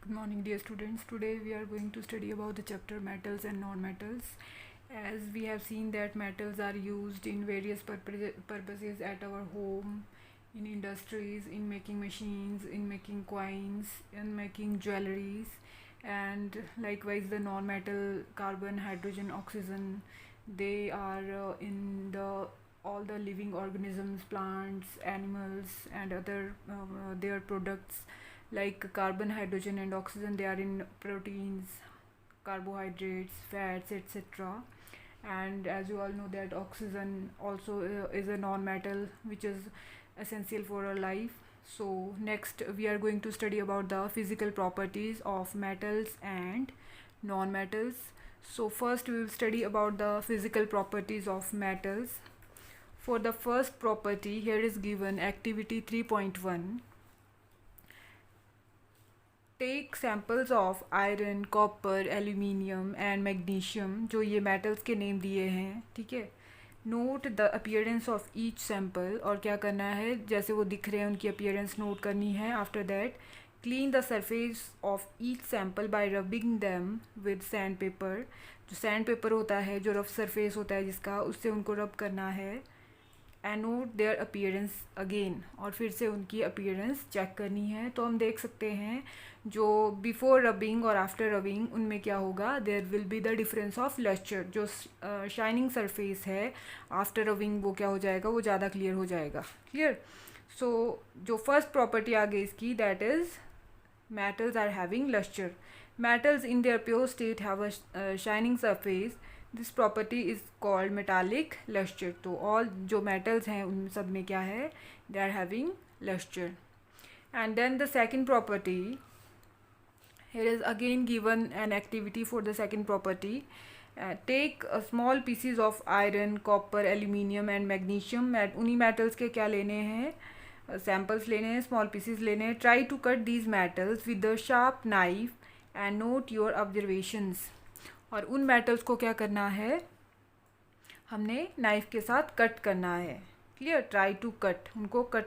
Good morning, dear students. Today we are going to study about the chapter metals and non-metals. As we have seen that metals are used in various purposes at our home, in industries, in making machines, in making coins, in making jewelries, and likewise the non-metal carbon, hydrogen, oxygen. They are in the all the living organisms, plants, animals, and other their products like carbon, hydrogen, and oxygen. They are in proteins, carbohydrates, fats, etc. And as you all know that oxygen also is a non-metal which is essential for our life. So next we are going to study about the physical properties of metals and non-metals. So first we will study about the physical properties of metals. For the first property, here is given activity 3.1. Take samples of iron, copper, aluminium and magnesium, जो ये metals के name दिए हैं, ठीक है. Note the appearance of each sample, और क्या करना है, जैसे वो दिख रहे हैं उनकी अपीयरेंस नोट करनी है. After that clean the surface of each sample bye rubbing them with sand paper. जो सैंड पेपर होता है, जो रफ सरफेस होता है जिसका, उससे उनको रब करना है. And note their appearance again, और फिर से उनकी अपीयरेंस चेक करनी है. तो हम देख सकते हैं जो बिफोर रबिंग और आफ्टर रबिंग उनमें क्या होगा, there will be the difference of lustre. जो शाइनिंग सरफेस है आफ्टर रबिंग वो क्या हो जाएगा, वो ज़्यादा क्लियर हो जाएगा. क्लियर. सो जो फर्स्ट प्रॉपर्टी आ गई इसकी, that is metals are having luster. Metals in their pure state have a shining surface. This property is called metallic luster. तो all जो metals हैं उन सब में क्या है, they are having luster. And then the second property, here is again given an activity for the second property. Take small pieces of iron, copper, aluminium and magnesium. उन्हीं metals के क्या लेने हैं, सैम्पल्स लेने हैं, स्मॉल पीसीज लेने हैं. Try to cut these metals with the sharp knife and note your observations. और उन मेटल्स को क्या करना है, हमने नाइफ के साथ कट करना है. क्लियर. ट्राई टू कट, उनको कट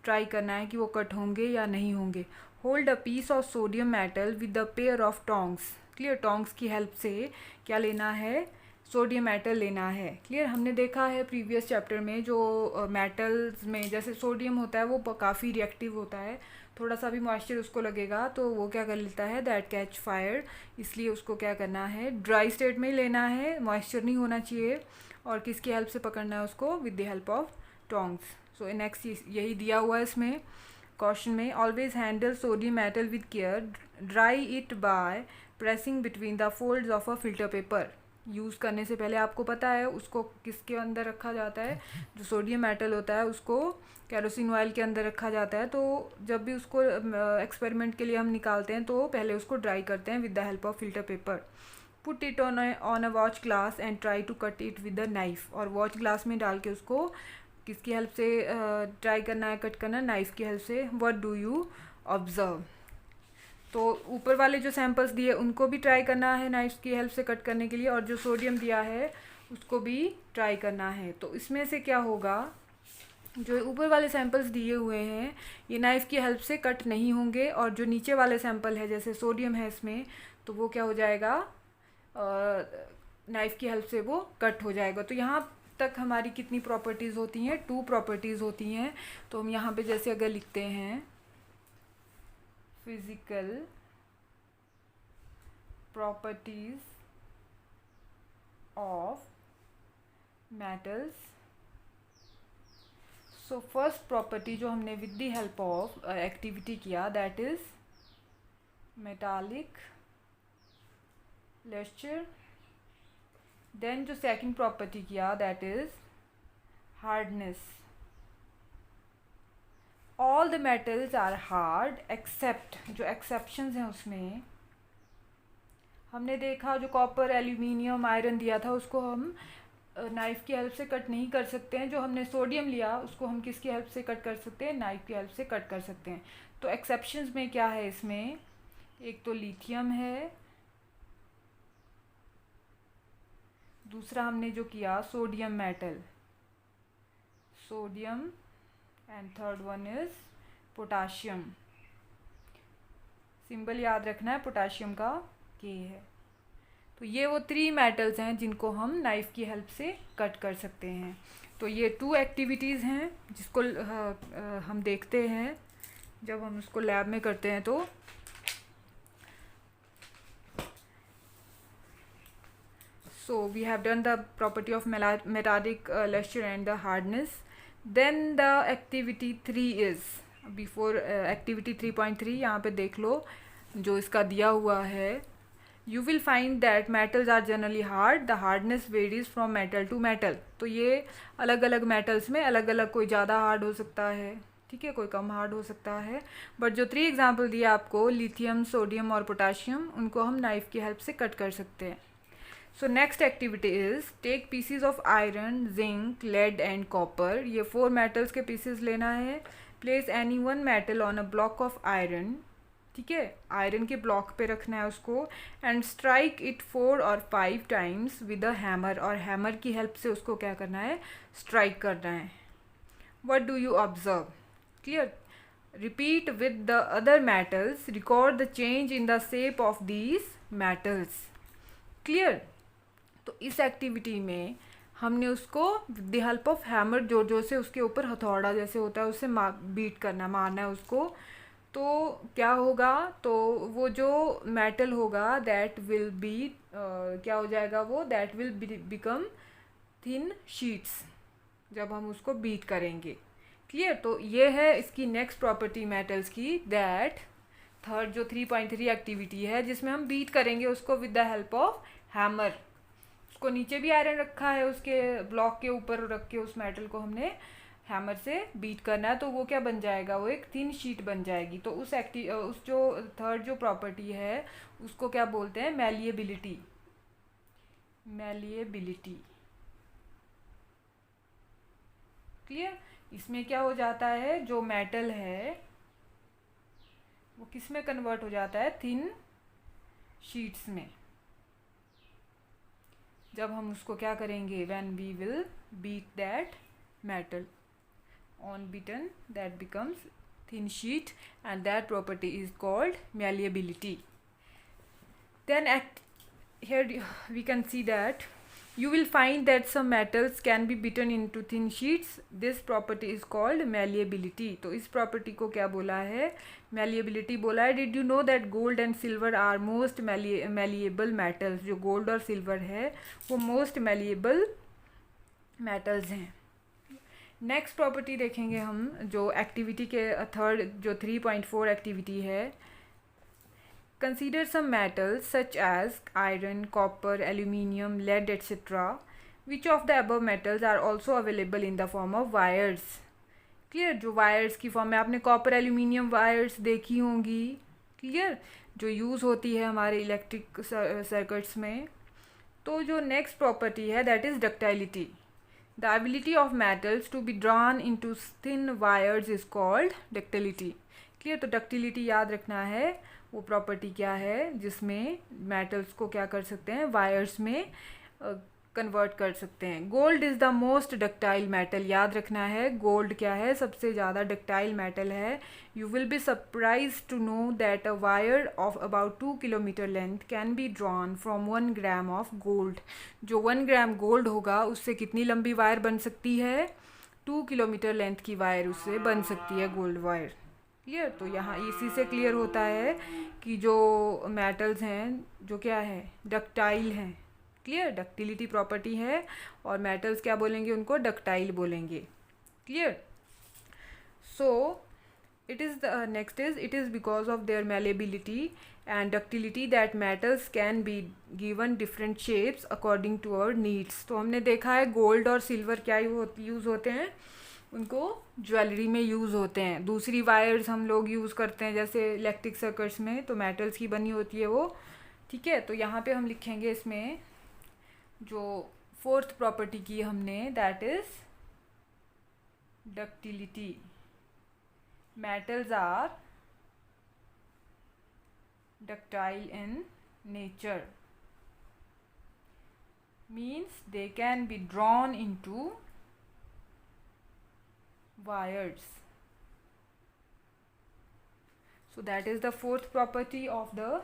ट्राई करना है कि वो कट होंगे या नहीं होंगे. Hold a piece of sodium metal with the pair of tongs. Clear. Tongs की हेल्प से क्या लेना है, सोडियम मेटल लेना है. क्लियर. हमने देखा है प्रीवियस चैप्टर में जो मेटल्स में जैसे सोडियम होता है वो काफ़ी रिएक्टिव होता है. थोड़ा सा भी मॉइस्चर उसको लगेगा तो वो क्या कर लेता है, दैट कैच फायर. इसलिए उसको क्या करना है, ड्राई स्टेट में लेना है, मॉइस्चर नहीं होना चाहिए. और किसकी हेल्प से पकड़ना है उसको, with the help of tongs. So next यही दिया हुआ है इसमें क्वेश्चन में. Always handle sodium metal with care. Dry it by pressing between the folds of a filter paper. Use करने से पहले आपको पता है उसको किसके अंदर रखा जाता है, जो सोडियम मेटल होता है उसको केरोसिन ऑयल के अंदर रखा जाता है. तो जब भी उसको एक्सपेरिमेंट के लिए हम निकालते हैं तो पहले उसको ड्राई करते हैं with the help of filter paper. Put it on a watch glass and try to cut it with the knife. और वॉच ग्लास में डाल के उसको किसकी हेल्प से ट्राई करना है, कट करना, नाइफ की हेल्प से. What do you observe. तो ऊपर वाले जो सैम्पल्स दिए उनको भी ट्राई करना है नाइफ की हेल्प से कट करने के लिए, और जो सोडियम दिया है उसको भी ट्राई करना है. तो इसमें से क्या होगा, जो ऊपर वाले सैम्पल्स दिए हुए हैं ये नाइफ़ की हेल्प से कट नहीं होंगे, और जो नीचे वाले सैम्पल है जैसे सोडियम है इसमें, तो वो क्या हो जाएगा, नाइफ़ की हेल्प से वो कट हो जाएगा. तो यहाँ तक हमारी कितनी प्रॉपर्टीज़ होती हैं, 2 प्रॉपर्टीज़ होती हैं. तो हम यहाँ पे जैसे अगर लिखते हैं physical properties of metals. So first property जो हमने with the help of activity किया, that is metallic lustre. Then जो सेकंड प्रॉपर्टी किया, that is hardness. All the metals are hard except, जो एक्सेप्शंस हैं उसमें हमने देखा जो कॉपर, एल्यूमिनियम, आयरन दिया था उसको हम नाइफ़ की हेल्प से कट नहीं कर सकते हैं. जो हमने सोडियम लिया उसको हम किसकी हेल्प से कट कर सकते हैं, नाइफ़ की हेल्प से कट कर सकते हैं. तो एक्सेप्शंस में क्या है इसमें, एक तो लिथियम है, दूसरा हमने जो किया sodium metal, sodium, and third one is potassium. Symbol याद रखना है, पोटाशियम का के है। तो ये वो 3 मेटल्स हैं जिनको हम नाइफ़ की हेल्प से कट कर सकते हैं। तो ये 2 एक्टिविटीज़ हैं जिसको हम देखते हैं जब हम उसको लैब में करते हैं। तो so we have done the property of metallic luster and the hardness. Then the activity 3 is before activity 3.3, यहाँ पे देख लो जो इसका दिया हुआ है। You will find that metals are generally hard. The hardness varies from metal to metal. तो ये अलग अलग metals में अलग अलग, कोई ज़्यादा हार्ड हो सकता है, ठीक है, कोई कम हार्ड हो सकता है। बट जो 3 एग्जाम्पल दिए आपको, लिथियम, सोडियम और पोटाशियम, उनको हम नाइफ़ की हेल्प से कट कर सकते हैं। So next activity is take pieces of iron, zinc, lead and copper. ये 4 metals के pieces लेना है। Place any one metal on a block of iron. ठीक है, आयरन के ब्लॉक पे रखना है उसको। एंड स्ट्राइक इट 4 और 5 टाइम्स विद अ हैमर, और हैमर की हेल्प से उसको क्या करना है, स्ट्राइक करना है। What do you observe? Clear? Repeat with the other metals, record the change in the shape of these metals. Clear? तो इस एक्टिविटी में हमने उसको with the help of hammer, जो से उसके ऊपर हथौड़ा जैसे होता है उससे बीट करना, मारना है उसको। तो क्या होगा, तो वो जो मेटल होगा दैट विल बी क्या हो जाएगा, वो that will become thin sheets जब हम उसको बीट करेंगे। क्लियर? तो ये है इसकी नेक्स्ट प्रॉपर्टी मेटल्स की, दैट थर्ड जो 3.3 एक्टिविटी है जिसमें हम बीट करेंगे उसको with the help of hammer. उसको नीचे भी आयरन रखा है, उसके ब्लॉक के ऊपर रख के उस मेटल को हमने हैमर से बीट करना है, तो वो क्या बन जाएगा, वो एक थिन शीट बन जाएगी। तो उस जो थर्ड जो प्रॉपर्टी है उसको क्या बोलते हैं, मैलिएबिलिटी। मैलिएबिलिटी। क्लियर? इसमें क्या हो जाता है, जो मेटल है वो किस में कन्वर्ट हो जाता है, थिन शीट्स में। जब हम उसको क्या करेंगे, when we will beat that metal on beaten, that becomes thin sheet, and that property is called malleability. Then here we can see that you will find that some metals can be beaten into thin sheets. This property is called malleability. तो इस property को क्या बोला है, malleability बोला है। Did you know that gold and silver are most malleable metals? जो gold और silver है वो most malleable metals हैं। नेक्स्ट प्रॉपर्टी देखेंगे हम, जो एक्टिविटी के थर्ड जो 3.4 एक्टिविटी है। Consider some metals such as iron, copper, aluminium, lead etcetera. Which of the above metals are also available in the form of wires? Clear? जो wires की form में आपने कॉपर एल्यूमिनियम वायर्स देखी होंगी। Clear? जो use होती है हमारे इलेक्ट्रिक सर्किट्स में। तो जो नेक्स्ट प्रॉपर्टी है that is ductility. The ability of metals to be drawn into thin wires is called ductility. Clear? तो डक्टिलिटी याद रखना है, वो प्रॉपर्टी क्या है जिसमें मेटल्स को क्या कर सकते हैं, वायर्स में कन्वर्ट कर सकते हैं। Gold is the most ductile metal, याद रखना है गोल्ड क्या है, सबसे ज़्यादा डक्टाइल मेटल है। You will be surprise to know that a wire of about 2 kilometre length can be drawn from 1 gram of gold. जो 1 ग्राम गोल्ड होगा उससे कितनी लंबी वायर बन सकती है, 2 किलोमीटर लेंथ की वायर उससे बन सकती है, गोल्ड वायर। क्लियर? तो यहाँ इसी से क्लियर होता है कि जो मेटल्स हैं जो क्या है, डक्टाइल हैं। क्लियर? डक्टिलिटी प्रॉपर्टी है, और मेटल्स क्या बोलेंगे, उनको डक्टाइल बोलेंगे। Clear? So it is the next is it is because of their malleability and ductility that metals can be given different shapes according to our needs. तो हमने देखा है गोल्ड और सिल्वर क्या यूज़ होते हैं, उनको ज्वेलरी में यूज़ होते हैं। दूसरी वायर्स हम लोग यूज़ करते हैं जैसे इलेक्ट्रिक सर्किट्स में, तो मेटल्स की बनी होती है वो। ठीक है? तो यहाँ पे हम लिखेंगे इसमें जो फोर्थ प्रॉपर्टी की हमने, that is ductility. Metals are ductile in nature, means they can be drawn into wires. So that is the fourth property of the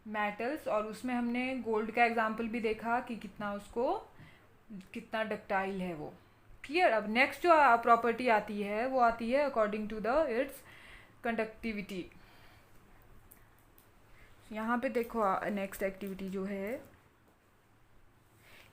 metals. और उसमें हमने गोल्ड का एग्जाम्पल भी देखा कि कितना डक्टाइल है वो। क्लियर। अब नेक्स्ट जो प्रॉपर्टी आती है वो आती है according to the its conductivity. यहाँ पे देखो नेक्स्ट एक्टिविटी जो है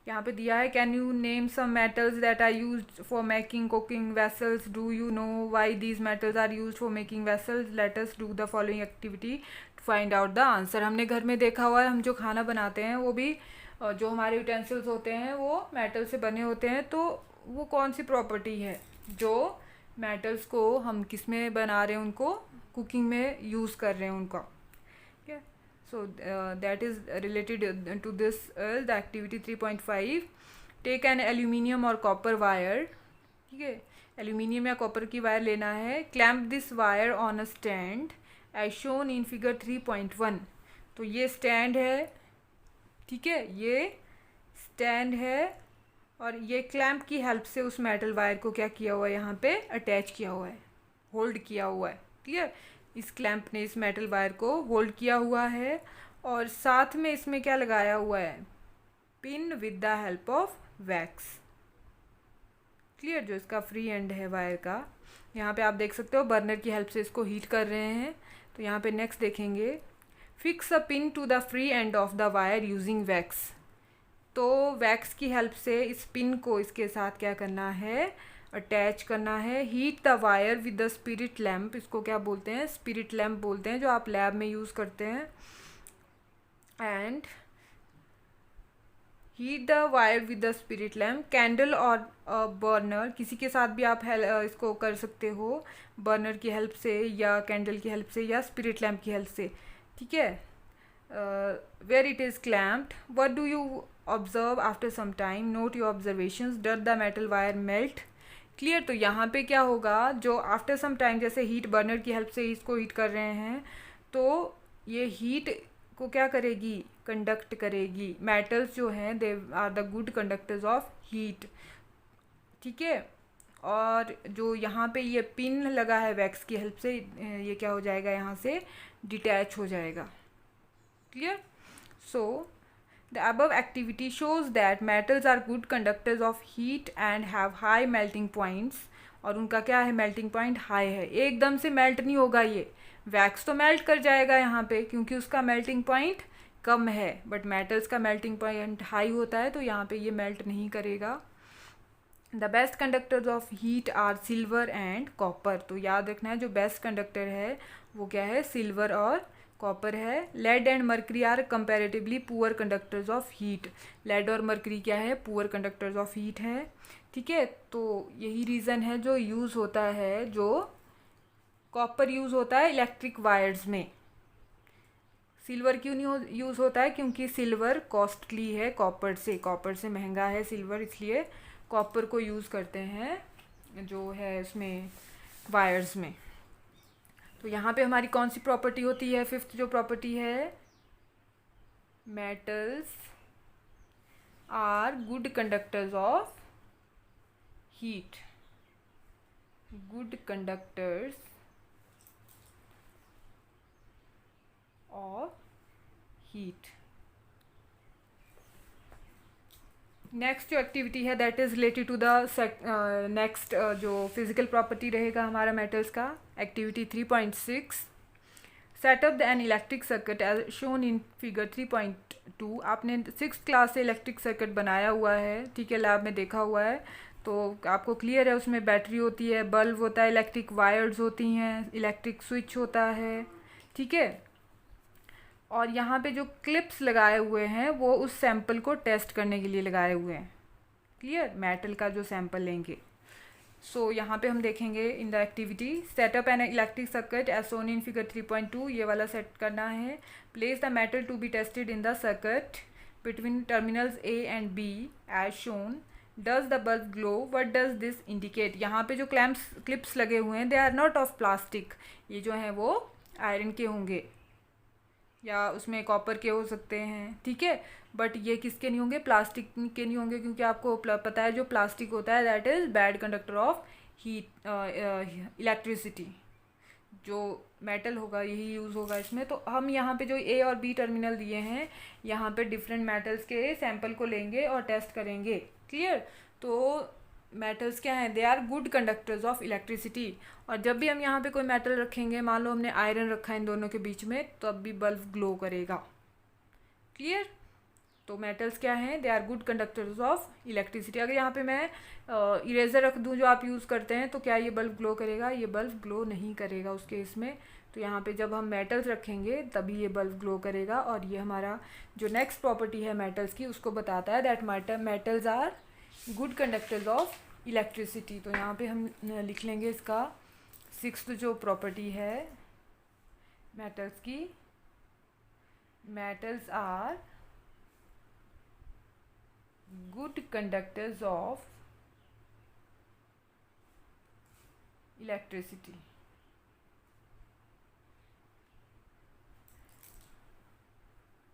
यहाँ पे दिया है, can you name some metals that are used for making cooking vessels, do you know why these metals are used for making vessels, let us do the following activity to find out the answer. हमने घर में देखा हुआ है, हम जो खाना बनाते हैं वो भी जो हमारे यूटेंसिल्स होते हैं वो मेटल से बने होते हैं। तो वो कौन सी प्रॉपर्टी है जो मेटल्स को हम किस में बना रहे हैं, उनको कुकिंग में यूज़ कर रहे हैं उनका। So that is related to this the activity 3.5. Take an aluminium or copper wire, ठीक है, एल्यूमिनियम या कॉपर की वायर लेना है। Clamp this wire on a stand as shown in figure 3.1। तो ये स्टैंड है, ठीक है, ये स्टैंड है और ये क्लैम्प की हेल्प से उस मेटल वायर को क्या किया हुआ है, यहाँ पे अटैच किया हुआ है, होल्ड किया हुआ है। क्लियर। इस क्लैंप ने इस मेटल वायर को होल्ड किया हुआ है और साथ में इसमें क्या लगाया हुआ है, pin with the help of wax. Clear. जो इसका फ्री एंड है वायर का, यहाँ पे आप देख सकते हो बर्नर की हेल्प से इसको हीट कर रहे हैं। तो यहाँ पे नेक्स्ट देखेंगे, fix a pin to the free end of the wire using wax. तो वैक्स की हेल्प से इस पिन को इसके साथ क्या करना है, अटैच करना है। Heat the wire with the spirit lamp, इसको क्या बोलते हैं, स्पिरिट लैम्प बोलते हैं, जो आप लैब में यूज़ करते हैं। And heat the wire with the spirit lamp. Candle और बर्नर, किसी के साथ भी आप इसको कर सकते हो, बर्नर की हेल्प से या कैंडल की हेल्प से या स्पिरिट लैम्प की हेल्प से, ठीक है। Where it is clamped, what do you observe after some time, note your observations, does the metal wire melt. Clear. तो यहाँ पे क्या होगा, जो आफ्टर सम टाइम जैसे हीट बर्नर की हेल्प से इसको हीट कर रहे हैं तो ये हीट को क्या करेगी, कंडक्ट करेगी। मेटल्स जो हैं they are the good conductors of heat, ठीक है। और जो यहाँ पे ये पिन लगा है वैक्स की हेल्प से, ये क्या हो जाएगा, यहाँ से डिटैच हो जाएगा। Clear. So the above activity shows that metals are good conductors of heat and have high melting points। और उनका क्या है, मेल्टिंग पॉइंट हाई है। एकदम से मेल्ट नहीं होगा, ये वैक्स तो मेल्ट कर जाएगा यहाँ पे क्योंकि उसका मेल्टिंग पॉइंट कम है, बट मेटल्स का मेल्टिंग पॉइंट हाई होता है तो यहाँ पे ये मेल्ट नहीं करेगा। The best conductors of heat are silver and copper. तो याद रखना है जो बेस्ट कंडक्टर है वो क्या है, सिल्वर और कॉपर है। Lead and mercury are comparatively poor conductors of heat. Lead और मर्करी क्या है, पुअर कंडक्टर्स ऑफ हीट है, ठीक है। तो यही रीज़न है जो यूज़ होता है, जो कॉपर यूज़ होता है इलेक्ट्रिक वायर्स में। सिल्वर क्यों नहीं यूज़ होता है, क्योंकि सिल्वर कॉस्टली है कॉपर से महंगा है सिल्वर, इसलिए कॉपर को यूज़ करते हैं जो है उसमें वायर्स में। तो यहाँ पे हमारी कौन सी प्रॉपर्टी होती है, फिफ्थ जो प्रॉपर्टी है, metals are good conductors of heat. Good conductors of heat. Next जो एक्टिविटी है that is related to the next जो फिजिकल प्रॉपर्टी रहेगा हमारा मेटल्स का, activity 3.6। Set up an electric circuit as shown in figure 3.2। आपने 6th class से electric circuit बनाया हुआ है, ठीक है, लैब में देखा हुआ है, तो आपको क्लियर है। उसमें बैटरी होती है, बल्ब होता है, इलेक्ट्रिक वायर्स होती हैं, इलेक्ट्रिक स्विच होता है, ठीक है। और यहाँ पे जो क्लिप्स लगाए हुए हैं वो उस सैंपल को टेस्ट करने के लिए लगाए हुए हैं। क्लियर। मेटल का जो सैंपल लेंगे। सो यहाँ पे हम देखेंगे in the activity, set up an electric circuit as shown in figure 3.2। ये वाला सेट करना है। Place the metal to be tested in the circuit between terminals A and B as shown. Does the bulb glow, what does this indicate. यहाँ पे जो clips लगे हुए हैं they are not of plastic, ये जो हैं वो आयरन के होंगे या उसमें कॉपर के हो सकते हैं, ठीक है, बट ये किसके नहीं होंगे, प्लास्टिक के नहीं होंगे, क्योंकि आपको पता है जो प्लास्टिक होता है that is bad conductor of heat electricity. जो मेटल होगा यही यूज़ होगा इसमें। तो हम यहाँ पे जो ए और बी टर्मिनल दिए हैं यहाँ पे डिफरेंट मेटल्स के सैंपल को लेंगे और टेस्ट करेंगे। क्लियर? तो मेटल्स क्या हैं? They are good conductors of electricity. और जब भी हम यहाँ पे कोई मेटल रखेंगे, मान लो हमने आयरन रखा है इन दोनों के बीच में, तो अब भी बल्ब ग्लो करेगा। क्लियर? तो मेटल्स क्या हैं? They are good conductors of electricity. अगर यहाँ पे मैं इरेजर रख दूँ जो आप यूज़ करते हैं, तो क्या ये बल्ब ग्लो करेगा? ये बल्ब ग्लो नहीं करेगा उस केस में। तो यहाँ पे जब हम मेटल्स रखेंगे तभी ये बल्ब ग्लो करेगा। और ये हमारा जो नेक्स्ट प्रॉपर्टी है मेटल्स की उसको बताता है that metals are good conductors of electricity. तो यहाँ पे हम लिख लेंगे इसका 6th जो प्रॉपर्टी है मेटल्स की, metals are good conductors of electricity।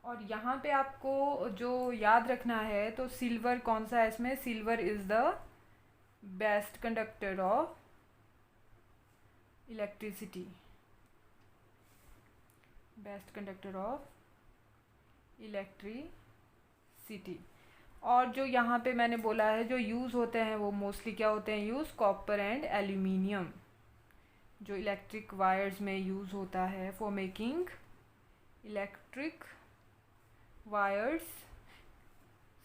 और यहाँ पे आपको जो याद रखना है, तो सिल्वर कौन सा है इसमें? Silver is the best conductor of electricity, best conductor of electricity. और जो यहाँ पे मैंने बोला है जो यूज़ होते हैं वो मोस्टली क्या होते हैं यूज़? कॉपर एंड एल्यूमिनियम, जो इलेक्ट्रिक वायर्स में यूज़ होता है for making electric wires.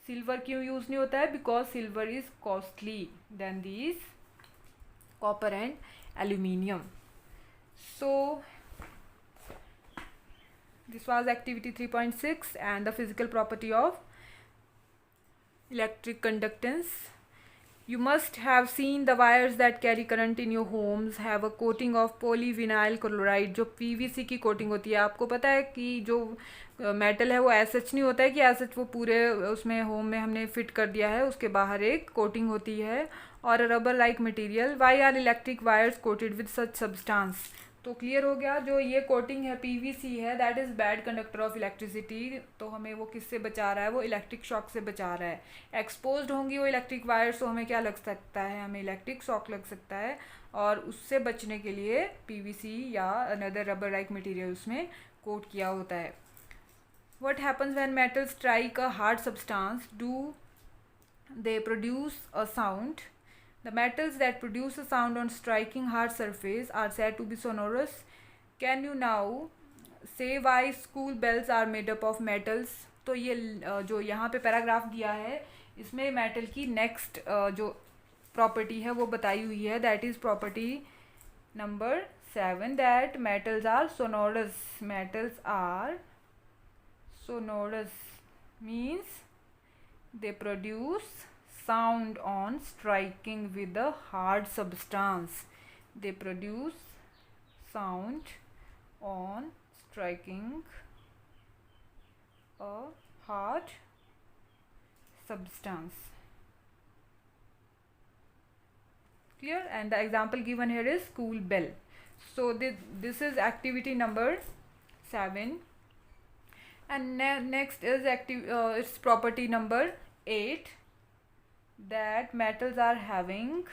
Silver क्यों यूज़ नहीं होता है? Because silver is costly then these copper and aluminium. So this was activity 3.6 and the physical property of electric conductance. You must have seen the wires that carry current in your homes have a coating of polyvinyl chloride, जो PVC की coating होती है। आपको पता है कि जो metal है वो एज सच नहीं होता है कि एज सच वो पूरे उसमें होम में हमने फिट कर दिया है, उसके बाहर एक कोटिंग होती है। और rubber like material. Why are electric wires coated with such substance? तो क्लियर हो गया, जो ये कोटिंग है पीवीसी है that is bad conductor of electricity. तो हमें वो किससे बचा रहा है? वो इलेक्ट्रिक शॉक से बचा रहा है। एक्सपोज्ड होंगी वो इलेक्ट्रिक वायर्स तो हमें क्या लग सकता है? हमें इलेक्ट्रिक शॉक लग सकता है। और उससे बचने के लिए पीवीसी या अनदर रबर लाइक मटेरियल उसमें कोट किया होता है। What happens when metal strike a hard substance? Do they produce a sound? The metals that produce a sound on striking hard surface are said to be sonorous. Can you now say why school bells are made up of metals? तो ये जो यहाँ पे paragraph दिया है इसमें metal की next जो प्रॉपर्टी है वो बताई हुई है, that is property number 7 that metals are sonorous. Metals are sonorous means they produce sound on striking with a hard substance. They produce sound on striking a hard substance. Clear? And the example given here is school bell. So this is activity number 7. And next is its property number 8, that metals are having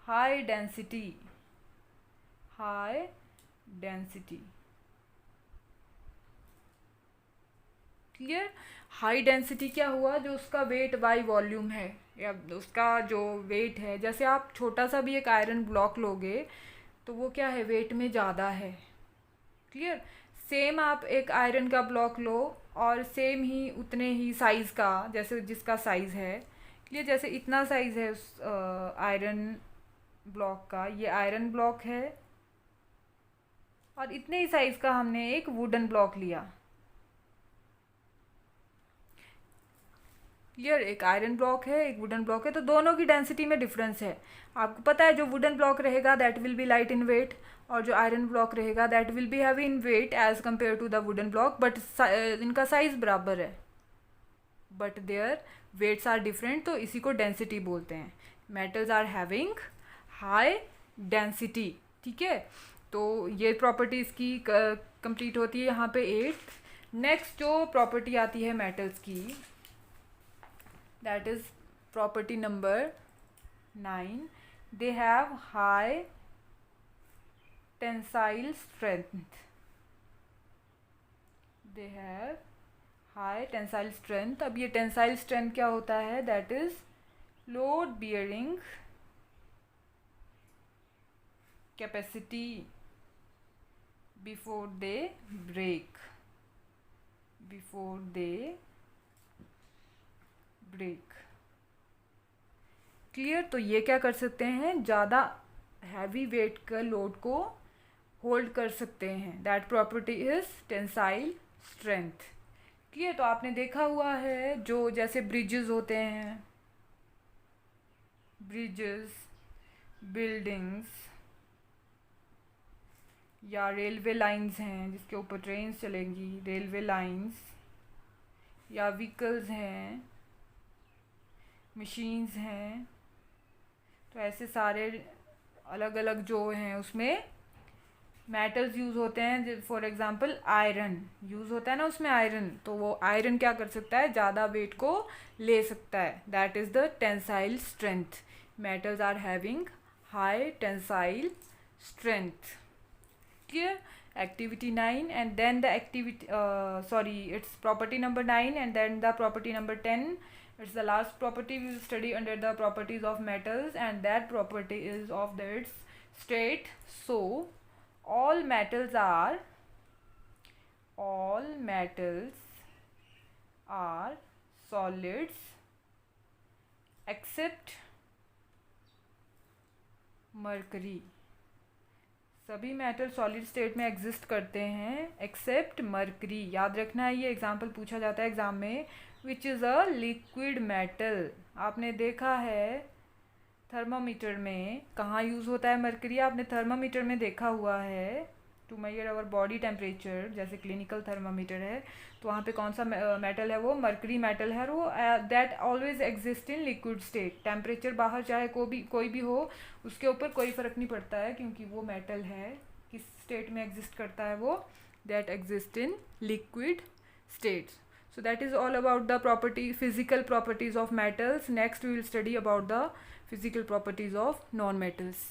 high density. High density. Clear? High density क्या हुआ? जो उसका weight by volume है या उसका जो wait है, जैसे आप छोटा सा भी एक आयरन ब्लॉक लोगे तो वो क्या है? वेट में ज़्यादा है। क्लियर? सेम आप एक आयरन का ब्लॉक लो और सेम ही उतने ही साइज़ का, जैसे जिसका साइज़ है, क्लियर, जैसे इतना साइज़ है उस आयरन ब्लॉक का, ये आयरन ब्लॉक है और इतने ही साइज़ का हमने एक वुडन ब्लॉक लिया। क्लियर? एक आयरन ब्लॉक है, एक वुडन ब्लॉक है, तो दोनों की डेंसिटी में डिफरेंस है। आपको पता है जो वुडन ब्लॉक रहेगा that will be light in weight, और जो आयरन ब्लॉक रहेगा that will be heavy in weight as compare to the wooden block, but इनका साइज बराबर है, but their weights are different, तो इसी को डेंसिटी बोलते हैं। Metals are having high density. ठीक है, तो ये प्रॉपर्टी इसकी कंप्लीट होती है यहाँ पे 8। नेक्स्ट जो प्रॉपर्टी आती है मेटल्स की, that is property number 9। They have high tensile strength, they have high tensile strength. अब ये टेंसाइल स्ट्रेंथ क्या होता है? That is load bearing capacity before they break, before they break. Clear? तो ये क्या कर सकते हैं? ज़्यादा हैवी वेट का लोड को होल्ड कर सकते हैं। That property is tensile strength. Clear? तो आपने देखा हुआ है जो जैसे ब्रिजेस होते हैं, ब्रिजेस, बिल्डिंग्स या रेलवे लाइंस हैं जिसके ऊपर ट्रेन चलेंगी, रेलवे लाइंस या व्हीकल्स हैं, मशीन्स हैं, तो ऐसे सारे अलग अलग जो हैं उसमें मेटल्स यूज़ होते हैं। फॉर एग्जांपल आयरन यूज़ होता है ना उसमें, आयरन, तो वो आयरन क्या कर सकता है? ज़्यादा वेट को ले सकता है। That is the tensile strength. Metals are having high tensile strength. Clear? Activity 9 and then the activity it's property number 9 and then the property number 10. It's the last property we will study under the properties of metals, and that property is of its state. So all metals are solids except mercury. सभी metal solid state में exist करते हैं accept mercury. याद रखना है, ये example पूछा जाता है एग्जाम में। Which is a liquid metal. आपने देखा है थर्मामीटर में कहाँ यूज़ होता है मरकरी? आपने थर्मामीटर में देखा हुआ है to measure our body temperature, जैसे क्लिनिकल थर्मामीटर है, तो वहाँ पे कौन सा मेटल है? वो मरकरी मेटल है। वो that always exist in liquid state. Temperature बाहर चाहे कोई भी हो, उसके ऊपर कोई फ़र्क नहीं पड़ता है, क्योंकि वो मेटल है किस स्टेट में एग्जिस्ट करता है वो? That exist in liquid states. So that is all about the physical properties of metals. Next we will study about the physical properties of non-metals.